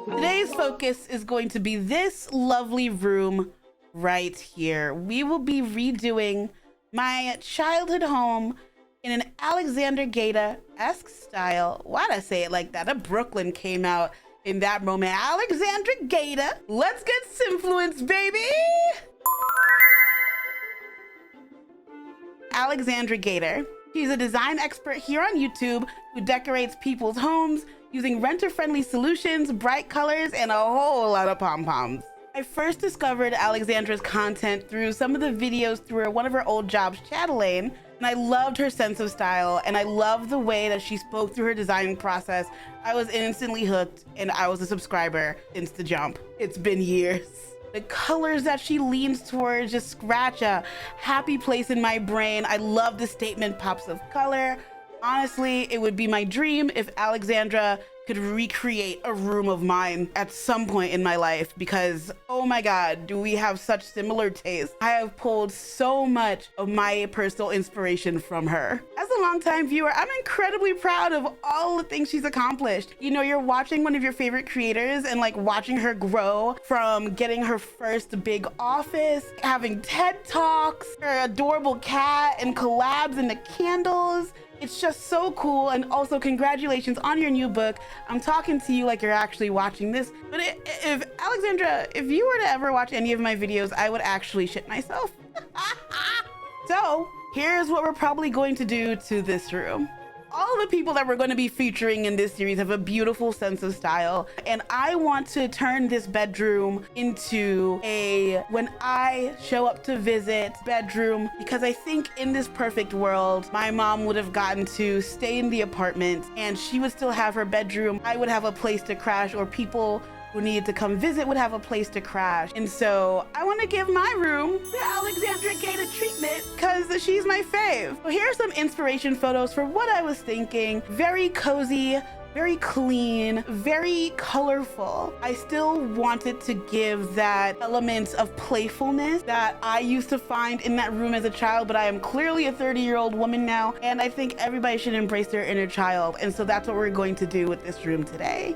Today's focus is going to be this lovely room right here. We will be redoing my childhood home in an Alexandra Gater-esque style. Why'd I say it like that? A Brooklyn came out in that moment. Alexandra Gater. Let's get Simfluenced, baby! Alexandra Gater. She's a design expert here on YouTube who decorates people's homes using renter-friendly solutions, bright colors, and a whole lot of pom-poms. I first discovered Alexandra's content through some of the videos through one of her old jobs, Chatelaine, and I loved her sense of style, and I loved the way that she spoke through her design process. I was instantly hooked, and I was a subscriber since the jump. It's been years. The colors that she leans towards just scratch a happy place in my brain. I love the statement pops of color. Honestly, it would be my dream if Alexandra could recreate a room of mine at some point in my life, because oh my god, do we have such similar tastes. I have pulled so much of my personal inspiration from her. As a longtime viewer, I'm incredibly proud of all the things she's accomplished. You know, you're watching one of your favorite creators and like watching her grow from getting her first big office, having TED Talks, her adorable cat, and collabs into candles. It's just so cool. And also congratulations on your new book. I'm talking to you like you're actually watching this. But if Alexandra, if you were to ever watch any of my videos, I would actually shit myself. So here's what we're probably going to do to this room. All the people that we're going to be featuring in this series have a beautiful sense of style, and I want to turn this bedroom into a when I show up to visit bedroom, because I think in this perfect world my mom would have gotten to stay in the apartment and she would still have her bedroom. I would have a place to crash, or people who needed to come visit would have a place to crash. And so I want to give my room the Alexandra Gater treatment because she's my fave. So here are some inspiration photos for what I was thinking. Very cozy, very clean, very colorful. I still wanted to give that element of playfulness that I used to find in that room as a child, but I am clearly a 30-year-old woman now, and I think everybody should embrace their inner child. And so that's what we're going to do with this room today.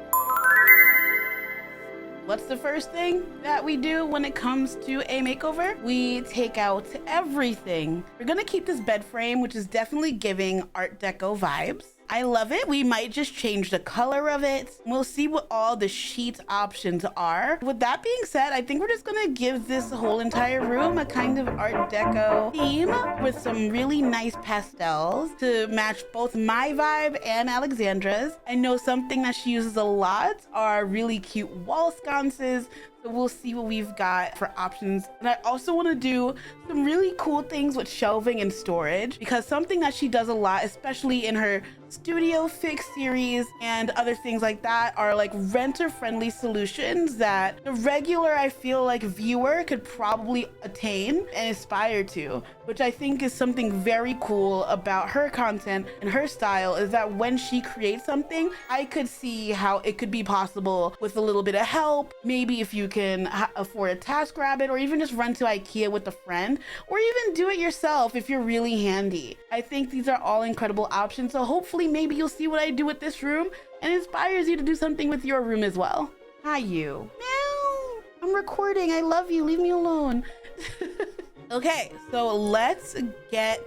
What's the first thing that we do when it comes to a makeover? We take out everything. We're gonna keep this bed frame, which is definitely giving Art Deco vibes. I love it. We might just change the color of it. We'll see what all the sheet options are. With that being said, I think we're just gonna give this whole entire room a kind of Art Deco theme with some really nice pastels to match both my vibe and Alexandra's. I know something that she uses a lot are really cute wall sconces. So we'll see what we've got for options. And I also want to do some really cool things with shelving and storage, because something that she does a lot, especially in her Studio Fix series and other things like that, are like renter-friendly solutions that the regular, I feel like, viewer could probably attain and aspire to, which I think is something very cool about her content and her style, is that when she creates something, I could see how it could be possible with a little bit of help. Maybe if you can afford a TaskRabbit, or even just run to IKEA with a friend, or even do it yourself if you're really handy. I think these are all incredible options. So hopefully maybe you'll see what I do with this room and inspires you to do something with your room as well. Hi, you. Meow. I'm recording. I love you. Leave me alone. Okay, so let's get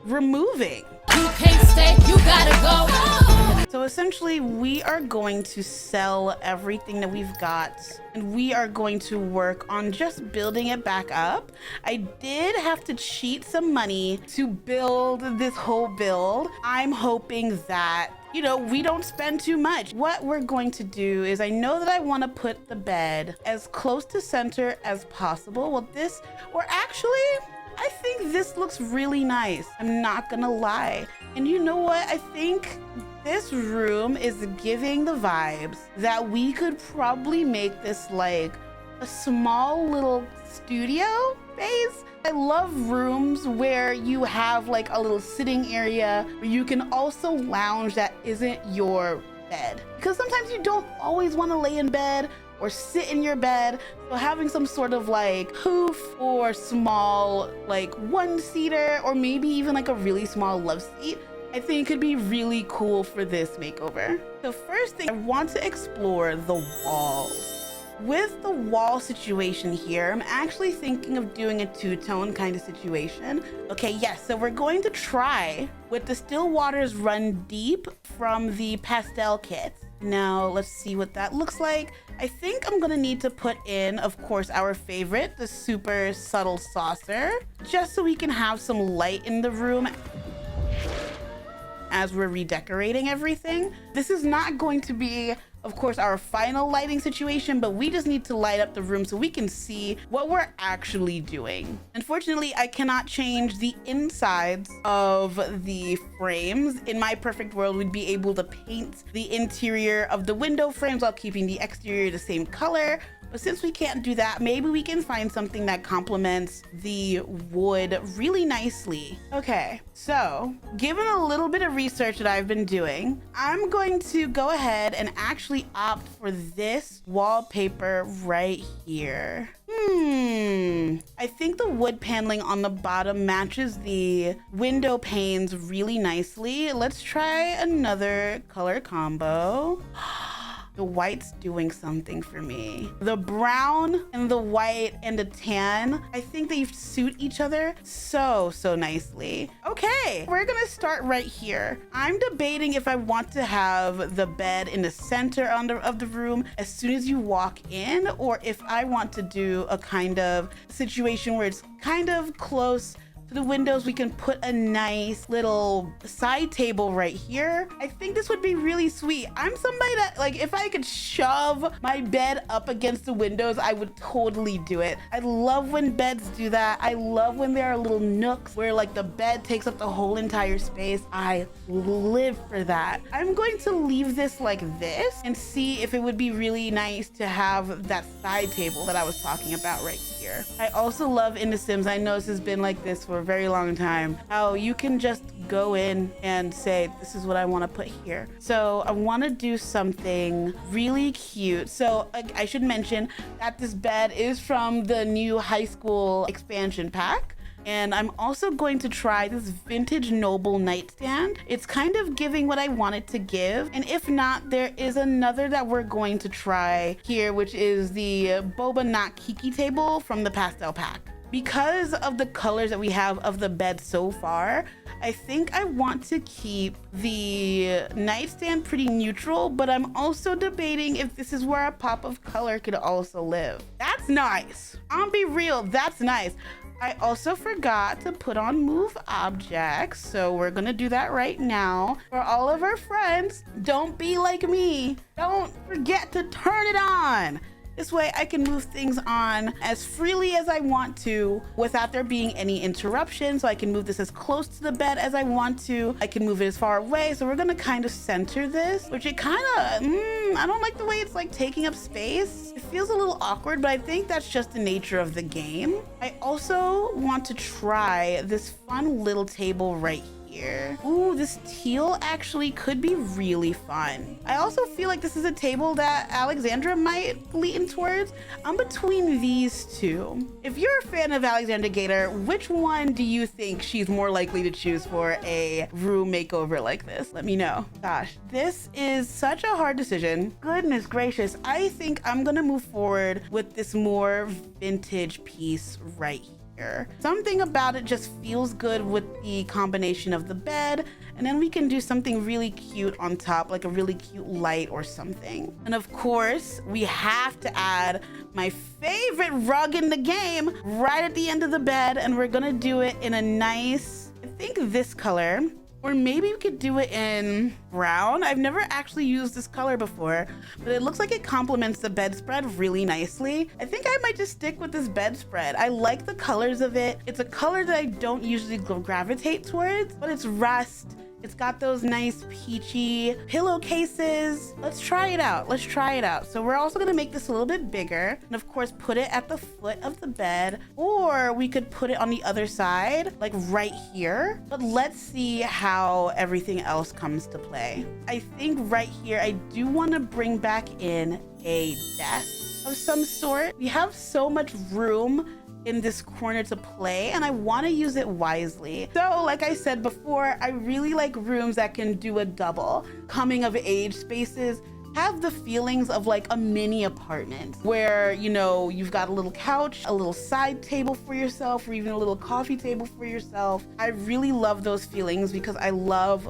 removing. You can't stay, you gotta go. So essentially we are going to sell everything that we've got, and we are going to work on just building it back up. I did have to cheat some money to build this whole build. I'm hoping that, you know, we don't spend too much. What we're going to do is, I know that I want to put the bed as close to center as possible. Well, this, or actually, I think this looks really nice. I'm not gonna lie. And you know what? I think this room is giving the vibes that we could probably make this like a small little studio space. I love rooms where you have like a little sitting area where you can also lounge that isn't your bed, because sometimes you don't always want to lay in bed or sit in your bed. So having some sort of like poof or small like one-seater, or maybe even like a really small love seat, I think could be really cool for this makeover. So first thing, I want to explore the walls. With the wall situation here, I'm actually thinking of doing a two-tone kind of situation. Okay, yes, so we're going to try with the Still Waters Run Deep from the pastel kit. Now let's see what that looks like. I think I'm gonna need to put in, of course, our favorite, the super subtle saucer, just so we can have some light in the room as we're redecorating everything. This is not going to be, of course, our final lighting situation, but we just need to light up the room so we can see what we're actually doing. Unfortunately, I cannot change the insides of the frames. In my perfect world, we'd be able to paint the interior of the window frames while keeping the exterior the same color. But since we can't do that, maybe we can find something that complements the wood really nicely. Okay, so given a little bit of research that I've been doing, I'm going to go ahead and actually opt for this wallpaper right here. I think the wood paneling on the bottom matches the window panes really nicely. Let's try another color combo. The white's doing something for me. The brown and the white and the tan, I think they suit each other so nicely. Okay, we're gonna start right here. I'm debating if I want to have the bed in the center of the room as soon as you walk in, or if I want to do a kind of situation where it's kind of close to the windows. We can put a nice little side table right here. I think this would be really sweet. I'm somebody that, like, if I could shove my bed up against the windows, I would totally do it. I love when beds do that. I love when there are little nooks where like the bed takes up the whole entire space. I live for that. I'm going to leave this like this and see if it would be really nice to have that side table that I was talking about right here. I also love in The Sims, I know this has been like this for a very long time, how you can just go in and say, this is what I want to put here. So I want to do something really cute. So I should mention that this bed is from the new high school expansion pack. And I'm also going to try this vintage noble nightstand. It's kind of giving what I want it to give. And if not, there is another that we're going to try here, which is the Boba Not Kiki table from the pastel pack. Because of the colors that we have of the bed so far, I think I want to keep the nightstand pretty neutral, but I'm also debating if this is where a pop of color could also live. That's nice. I'll be real, that's nice. I also forgot to put on move objects, so we're gonna do that right now. For all of our friends, don't be like me. Don't forget to turn it on. This way I can move things on as freely as I want to without there being any interruption. So I can move this as close to the bed as I want to. I can move it as far away. So we're gonna kind of center this, which it kind of, I don't like the way it's like taking up space. It feels a little awkward, but I think that's just the nature of the game. I also want to try this fun little table right here. Ooh, this teal actually could be really fun. I also feel like this is a table that Alexandra might lean towards. I'm between these two. If you're a fan of Alexandra Gater, which one do you think she's more likely to choose for a room makeover like this? Let me know. Gosh, this is such a hard decision. Goodness gracious. I think I'm gonna move forward with this more vintage piece right here. Something about it just feels good with the combination of the bed, and then we can do something really cute on top, like a really cute light or something. And of course, we have to add my favorite rug in the game right at the end of the bed, and we're gonna do it in a nice, I think this color. Or maybe we could do it in brown. I've never actually used this color before, but it looks like it complements the bedspread really nicely. I think I might just stick with this bedspread. I like the colors of it. It's a color that I don't usually gravitate towards, but it's rust. It's got those nice peachy pillowcases. Let's try it out. Let's try it out. So we're also gonna make this a little bit bigger and of course put it at the foot of the bed, or we could put it on the other side, like right here. But let's see how everything else comes to play. I think right here, I do wanna bring back in a desk of some sort. We have so much room in this corner to play, and I want to use it wisely. So like I said before, I really like rooms that can do a double. Coming of age spaces have the feelings of like a mini apartment where, you know, you've got a little couch, a little side table for yourself, or even a little coffee table for yourself. I really love those feelings because I love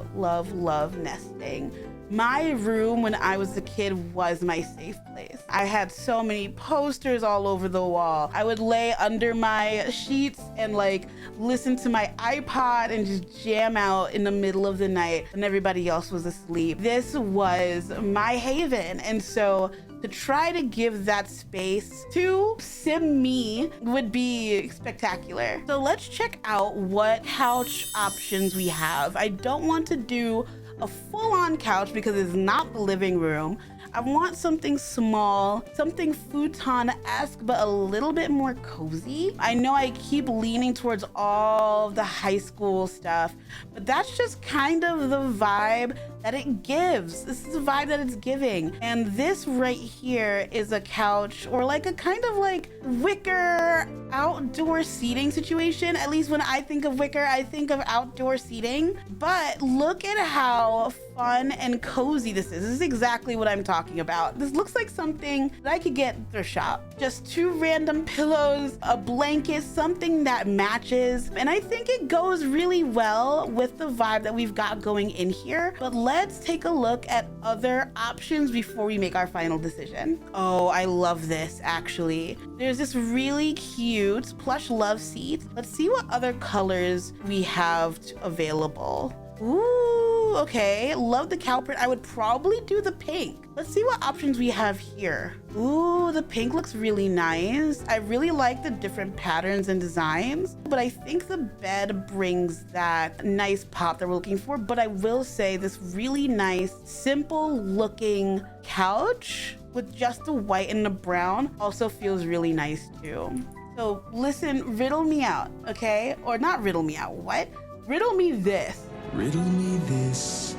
nesting. My room when I was a kid was my safe place. I had so many posters all over the wall. I would lay under my sheets and like listen to my iPod and just jam out in the middle of the night when everybody else was asleep. This was my haven. And so to try to give that space to sim me would be spectacular. So let's check out what couch options we have. I don't want to do a full-on couch because it's not the living room. I want something small, something futon-esque, but a little bit more cozy. I know I keep leaning towards all the high school stuff, but that's just kind of the vibe that it gives. This is the vibe that it's giving. And this right here is a couch, or like a kind of like wicker outdoor seating situation. At least when I think of wicker, I think of outdoor seating. But look at how fun and cozy this is. This is exactly what I'm talking about. This looks like something that I could get at the shop. Just 2 random pillows, a blanket, something that matches. And I think it goes really well with the vibe that we've got going in here. But let's take a look at other options before we make our final decision. Oh, I love this actually. There's this really cute plush love seat. Let's see what other colors we have available. Ooh, okay. Love the cow print. I would probably do the pink. Let's see what options we have here. Ooh, the pink looks really nice. I really like the different patterns and designs, but I think the bed brings that nice pop that we're looking for. But I will say this really nice, simple looking couch with just the white and the brown also feels really nice too. So listen, riddle me out, okay? Or not riddle me out, what? Riddle me this. Riddle me this,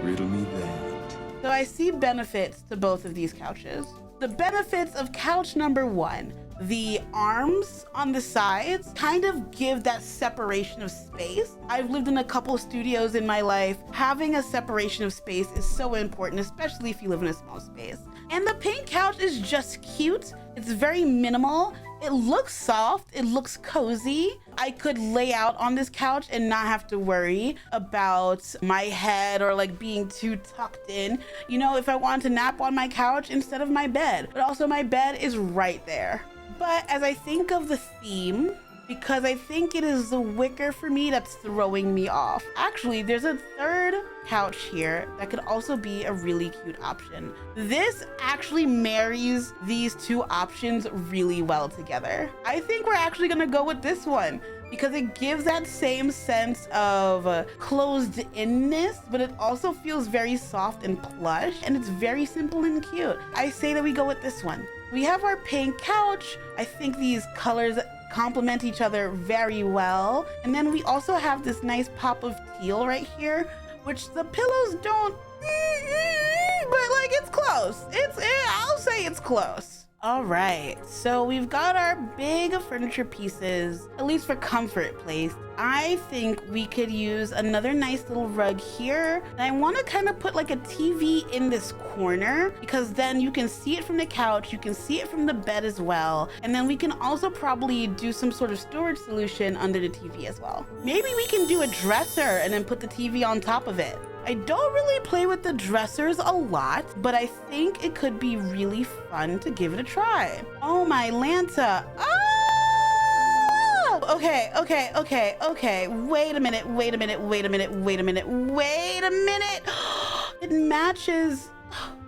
riddle me that. So I see benefits to both of these couches. The benefits of couch number 1, the arms on the sides kind of give that separation of space. I've lived in a couple studios in my life. Having a separation of space is so important, especially if you live in a small space. And the pink couch is just cute. It's very minimal. It looks soft, it looks cozy. I could lay out on this couch and not have to worry about my head or like being too tucked in. You know, if I wanted to nap on my couch instead of my bed, but also my bed is right there. But as I think of the theme, because I think it is the wicker for me that's throwing me off. Actually, there's a third couch here that could also be a really cute option. This actually marries these 2 options really well together. I think we're actually gonna go with this one because it gives that same sense of closed-inness, but it also feels very soft and plush, and it's very simple and cute. I say that we go with this one. We have our pink couch. I think these colors complement each other very well. And then we also have this nice pop of teal right here, which the pillows don't, but like it's close. I'll say it's close. All right, so we've got our big furniture pieces, at least for comfort, placed. I think we could use another nice little rug here. And I want to kind of put like a TV in this corner because then you can see it from the couch, you can see it from the bed as well. And then we can also probably do some sort of storage solution under the TV as well. Maybe we can do a dresser and then put the TV on top of it. I don't really play with the dressers a lot, but I think it could be really fun to give it a try. Oh my Lanta. Oh! Okay. Wait a minute. It matches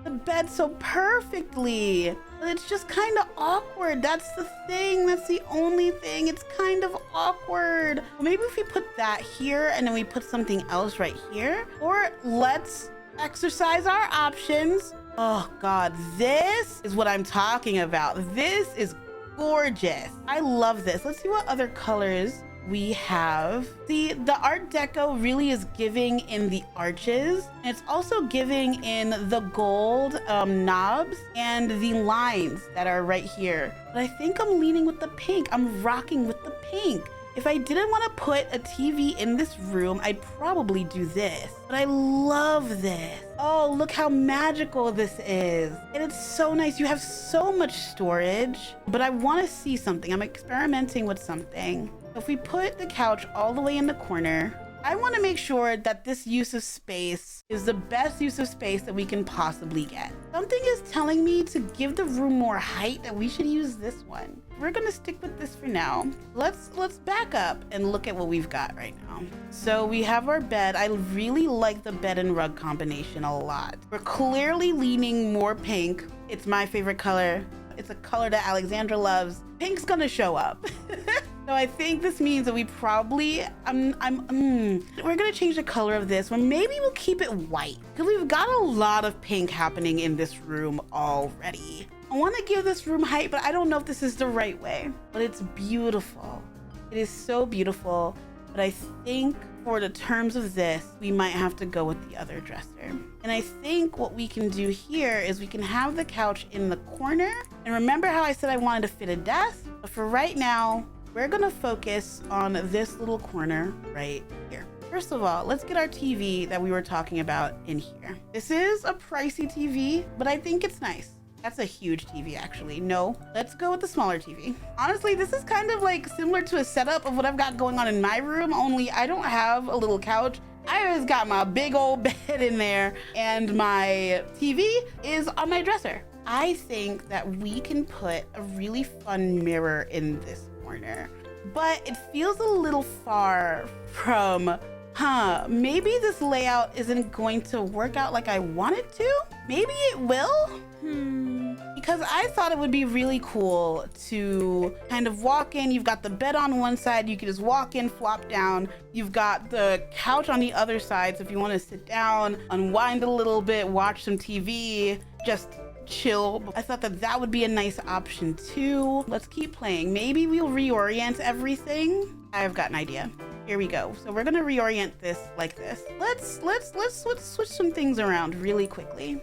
the bed so perfectly. But it's just kind of awkward. That's the thing. That's the only thing. It's kind of awkward. Well, maybe if we put that here and then we put something else right here. Or let's exercise our options. Oh God, this is what I'm talking about. This is gorgeous. I love this. Let's see what other colors we have, see, the Art Deco really is giving in the arches. And it's also giving in the gold knobs and the lines that are right here. But I think I'm leaning with the pink. I'm rocking with the pink. If I didn't want to put a TV in this room, I'd probably do this. But I love this. Oh, look how magical this is. And it's so nice. You have so much storage, but I want to see something. I'm experimenting with something. So if we put the couch all the way in the corner, I want to make sure that this use of space is the best use of space that we can possibly get. Something is telling me to give the room more height that we should use this one. We're gonna stick with this for now. Let's back up and look at what we've got right now. So we have our bed. I really like the bed and rug combination a lot. We're clearly leaning more pink. It's my favorite color. It's a color that Alexandra loves. Pink's gonna show up. So I think this means that we probably, we're gonna change the color of this, or maybe we'll keep it white, because we've got a lot of pink happening in this room already. I want to give this room height, but I don't know if this is the right way. But it's beautiful. It is so beautiful. But I think for the terms of this, we might have to go with the other dresser. And I think what we can do here is we can have the couch in the corner. And remember how I said I wanted to fit a desk? But for right now, we're gonna focus on this little corner right here. First of all, let's get our TV that we were talking about in here. This is a pricey TV, but I think it's nice. That's a huge TV, actually. No, let's go with the smaller TV. Honestly, this is kind of like similar to a setup of what I've got going on in my room, only I don't have a little couch. I just got my big old bed in there, and my TV is on my dresser. I think that we can put a really fun mirror in this corner, but it feels a little far from, maybe this layout isn't going to work out like I want it to. Maybe it will. Because I thought it would be really cool to kind of walk in. You've got the bed on one side, you can just walk in, flop down. You've got the couch on the other side, so if you want to sit down, unwind a little bit, watch some TV, just chill. I thought that that would be a nice option too. Let's keep playing. Maybe we'll reorient everything. I've got an idea. Here we go. So we're gonna reorient this like this. Let's switch some things around really quickly.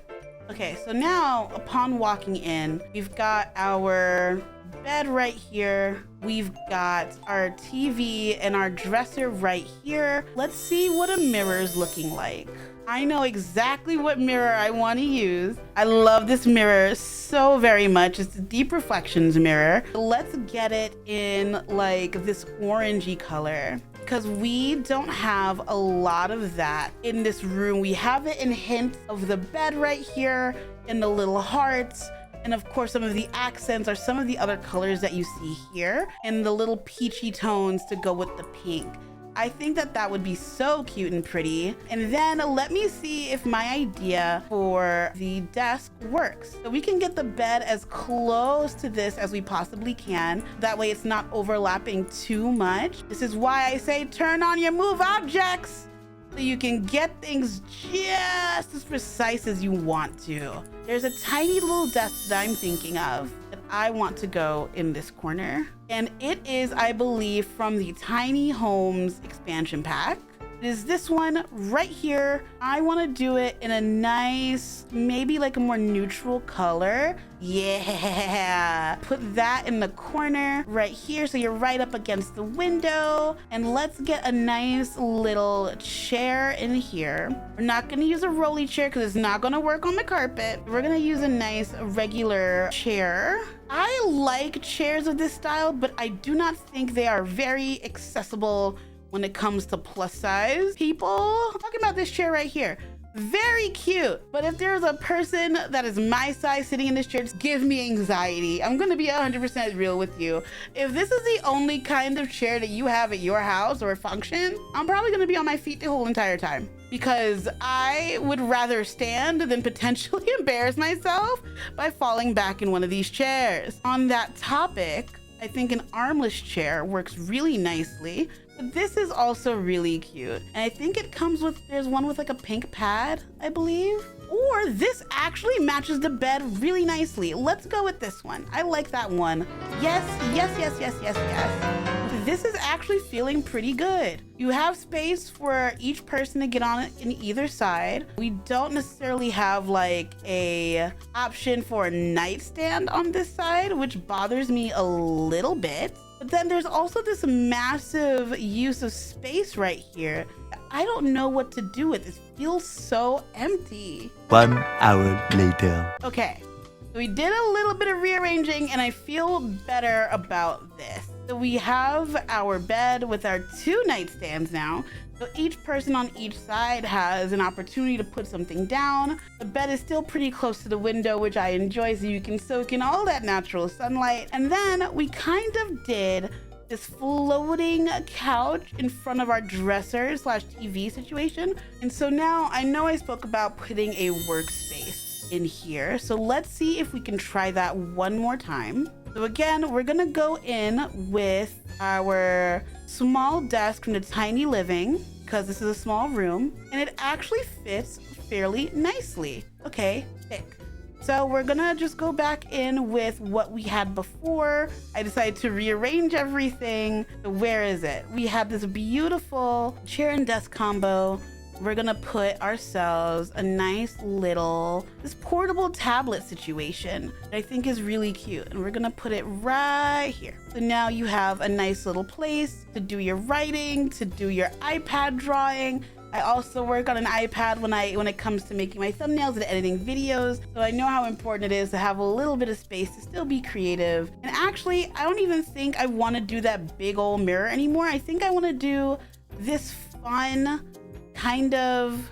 Okay, so now upon walking in, we've got our bed right here. We've got our TV and our dresser right here. Let's see what a mirror is looking like. I know exactly what mirror I want to use. I love this mirror so very much. It's a deep reflections mirror. Let's get it in like this orangey color, because we don't have a lot of that in this room. We have it in hints of the bed right here and the little hearts. And of course, some of the accents are some of the other colors that you see here, and the little peachy tones to go with the pink. I think that that would be so cute and pretty. And then let me see if my idea for the desk works. So we can get the bed as close to this as we possibly can. That way it's not overlapping too much. This is why I say turn on your move objects, so you can get things just as precise as you want to. There's a tiny little desk that I'm thinking of that I want to go in this corner. And it is, I believe, from the Tiny Homes expansion pack. It is this one right here. I want to do it in a nice, maybe like a more neutral color. Yeah, put that in the corner right here, so you're right up against the window. And let's get a nice little chair in here. We're not going to use a rolly chair because it's not going to work on the carpet. We're going to use a nice regular chair. I like chairs of this style, but I do not think they are very accessible when it comes to plus size people. Talking about this chair right here, very cute, but if there's a person that is my size sitting in this chair, just give me anxiety. I'm gonna be 100% real with you. If this is the only kind of chair that you have at your house or function, I'm probably gonna be on my feet the whole entire time, because I would rather stand than potentially embarrass myself by falling back in one of these chairs. On that topic, I think an armless chair works really nicely. But this is also really cute. And I think it comes with, there's one with like a pink pad, I believe. Or this actually matches the bed really nicely. Let's go with this one. I like that one. Yes, yes, yes, yes, yes, yes. This is actually feeling pretty good. You have space for each person to get on it in either side. We don't necessarily have like a option for a nightstand on this side, which bothers me a little bit. But then there's also this massive use of space right here. I don't know what to do with it. It feels so empty. 1 hour later. Okay, so we did a little bit of rearranging and I feel better about this. So we have our bed with our 2 nightstands now. So each person on each side has an opportunity to put something down. The bed is still pretty close to the window, which I enjoy, so you can soak in all that natural sunlight. And then we kind of did this floating couch in front of our dresser / TV situation. And so now I know I spoke about putting a workspace in here. So let's see if we can try that one more time. So again, we're gonna go in with our small desk from the tiny living because this is a small room and it actually fits fairly nicely. Okay, thick. So we're gonna just go back in with what we had before. I decided to rearrange everything. So where is it? We have this beautiful chair and desk combo. We're gonna put ourselves a nice little, this portable tablet situation that I think is really cute. And we're gonna put it right here. So now you have a nice little place to do your writing, to do your iPad drawing. I also work on an iPad when it comes to making my thumbnails and editing videos. So I know how important it is to have a little bit of space to still be creative. And actually, I don't even think I want to do that big old mirror anymore. I think I want to do this fun kind of,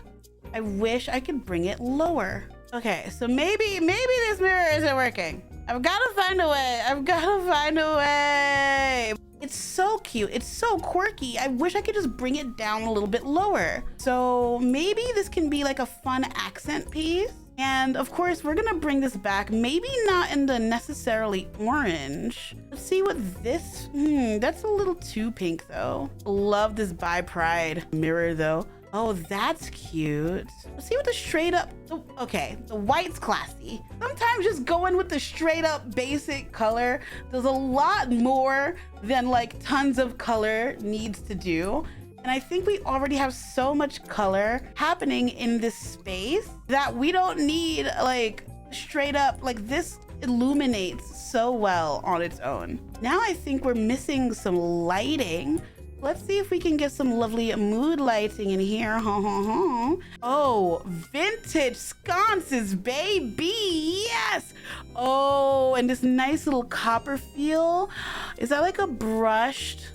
I wish I could bring it lower. Okay, so maybe this mirror isn't working. I've got to find a way. I've got to find a way. It's so cute. It's so quirky. I wish I could just bring it down a little bit lower. So maybe this can be like a fun accent piece. And of course, we're gonna bring this back. Maybe not in the necessarily orange. Let's see what this, that's a little too pink though. Love this by Pride mirror though. Oh, that's cute. Let's see what the straight up, oh, okay, the white's classy. Sometimes just going with the straight up basic color does a lot more than like tons of color needs to do. And I think we already have so much color happening in this space that we don't need like straight up, like this illuminates so well on its own. Now I think we're missing some lighting. Let's see if we can get some lovely mood lighting in here. Oh, vintage sconces, baby. Yes. Oh, and this nice little copper feel. Is that like a brushed?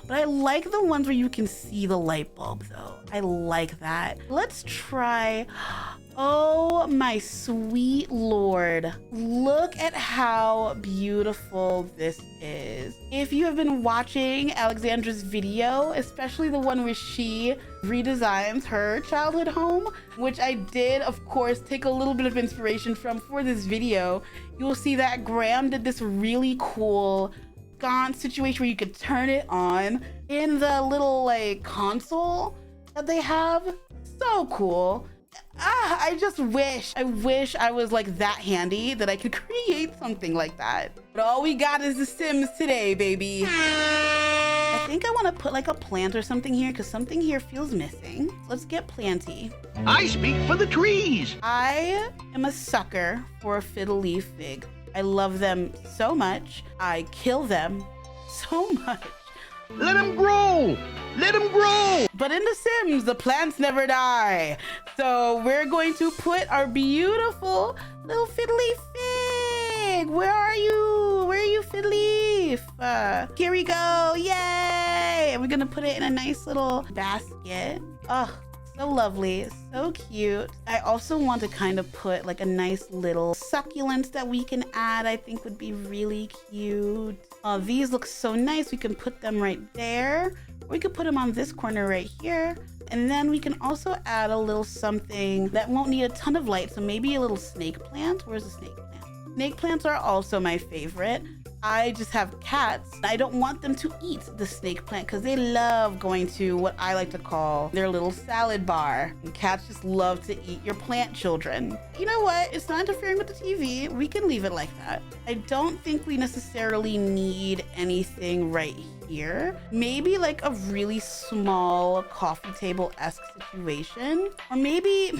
But I like the ones where you can see the light bulb though. I like that. Let's try. Oh my sweet Lord. Look at how beautiful this is. If you have been watching Alexandra's video, especially the one where she redesigns her childhood home, which I did, of course, take a little bit of inspiration from for this video, you will see that Graham did this really cool sconce situation where you could turn it on in the little like console that they have. So cool. I just wish I was like that handy that I could create something like that. But all we got is the Sims today, baby. I think I want to put like a plant or something here because something here feels missing. Let's get planty. I speak for the trees. I am a sucker for a fiddle leaf fig. I love them so much. I kill them so much. Let them grow. Let them grow. But in The Sims, the plants never die. So we're going to put our beautiful little fiddly fig. Where are you? Where are you, fiddly? Here we go. Yay. And we're going to put it in a nice little basket. Oh, so lovely. So cute. I also want to kind of put like a nice little succulents that we can add. I think would be really cute. These look so nice. We can put them right there. We could put them on this corner right here. And then we can also add a little something that won't need a ton of light. So maybe a little snake plant. Where's the snake plant? Snake plants are also my favorite. I just have cats. I don't want them to eat the snake plant because they love going to what I like to call their little salad bar. And cats just love to eat your plant children. You know what? It's not interfering with the TV. We can leave it like that. I don't think we necessarily need anything right here. Maybe like a really small coffee table-esque situation. Or maybe,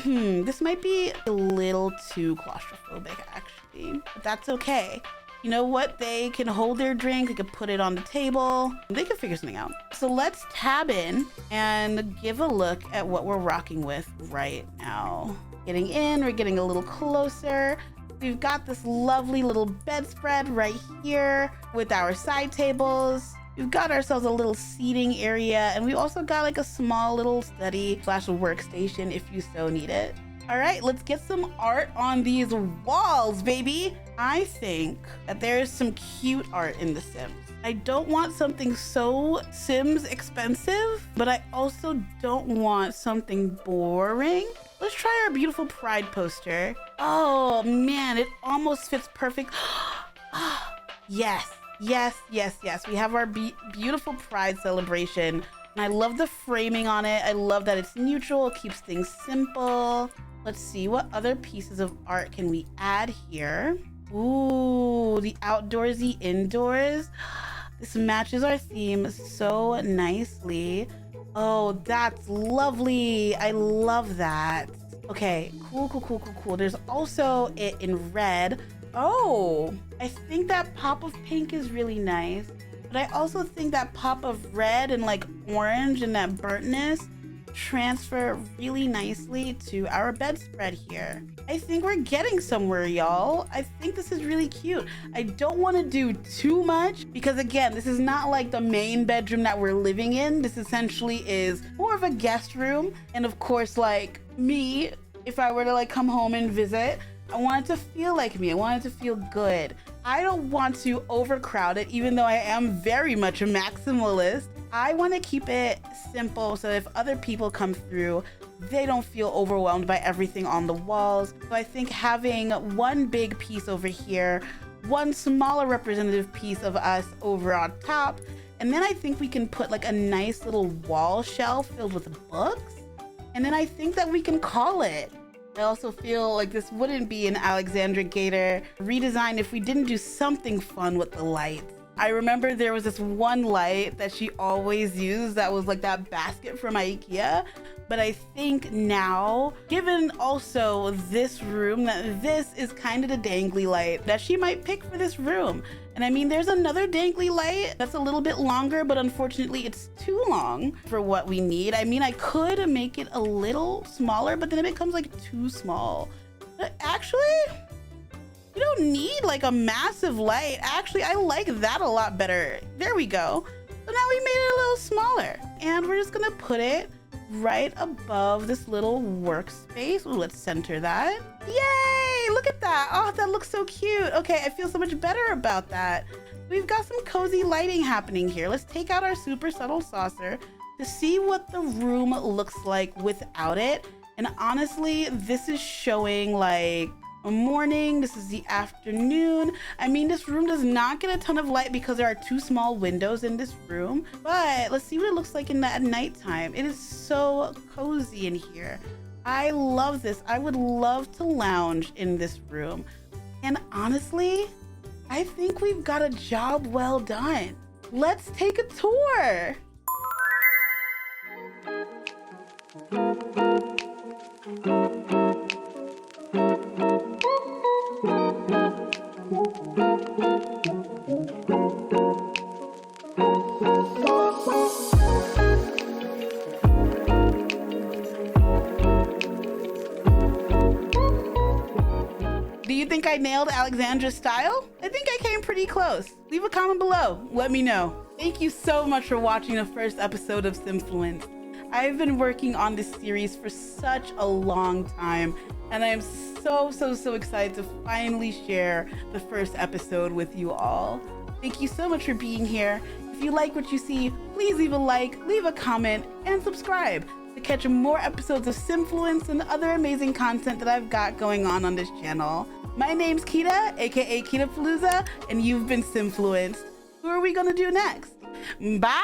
this might be a little too claustrophobic actually, but that's okay. You know what? They can hold their drink, they can put it on the table, they can figure something out. So let's tab in and give a look at what we're rocking with right now. Getting in, we're getting a little closer. We've got this lovely little bedspread right here with our side tables. We've got ourselves a little seating area, and we also got like a small little study/workstation if you so need it. All right, let's get some art on these walls, baby. I think that there's some cute art in The Sims. I don't want something so Sims expensive, but I also don't want something boring. Let's try our beautiful Pride poster. Oh man, it almost fits perfect. Yes, yes, yes, yes. We have our beautiful Pride celebration. And I love the framing on it. I love that it's neutral, it keeps things simple. Let's see, what other pieces of art can we add here? Ooh, the outdoorsy indoors. This matches our theme so nicely. Oh, that's lovely. I love that. Okay, cool, cool, cool, cool, cool. There's also it in red. Oh, I think that pop of pink is really nice. But I also think that pop of red and like orange and that burntness transfer really nicely to our bedspread here. I think we're getting somewhere, y'all. I think this is really cute. I don't want to do too much because again, this is not like the main bedroom that we're living in. This essentially is more of a guest room. And of course, like me, if I were to like come home and visit, I want it to feel like me. I want it to feel good. I don't want to overcrowd it, even though I am very much a maximalist. I want to keep it simple so if other people come through, they don't feel overwhelmed by everything on the walls. So I think having one big piece over here, one smaller representative piece of us over on top, and then I think we can put like a nice little wall shelf filled with books. And then I think that we can call it. I also feel like this wouldn't be an Alexandra Gater redesign if we didn't do something fun with the lights. I remember there was this one light that she always used that was like that basket from IKEA. But I think now, given also this room, that this is kind of the dangly light that she might pick for this room. And I mean, there's another dangly light that's a little bit longer, but unfortunately it's too long for what we need. I mean, I could make it a little smaller, but then it becomes like too small. But actually, you don't need like a massive light. Actually, I like that a lot better. There we go. So now we made it a little smaller. And we're just gonna put it right above this little workspace. Ooh, let's center that. Yay! Look at that. Oh, that looks so cute. Okay, I feel so much better about that. We've got some cozy lighting happening here. Let's take out our super subtle saucer to see what the room looks like without it. And honestly, this is showing like a morning. This is the afternoon. I mean, this room does not get a ton of light because there are two small windows in this room, but let's see what it looks like in at nighttime. It is so cozy in here. I love this. I would love to lounge in this room. And honestly, I think we've got a job well done. Let's take a tour. Do you think I nailed Alexandra's style? I think I came pretty close. Leave a comment below. Let me know. Thank you so much for watching the first episode of Simfluenced. I've been working on this series for such a long time, and I am so excited to finally share the first episode with you all. Thank you so much for being here. If you like what you see, please leave a like, leave a comment, and subscribe to catch more episodes of Simfluenced and other amazing content that I've got going on this channel. My name's Kita, aka Kedapalooza, and you've been Simfluenced. Who are we gonna do next? Bye!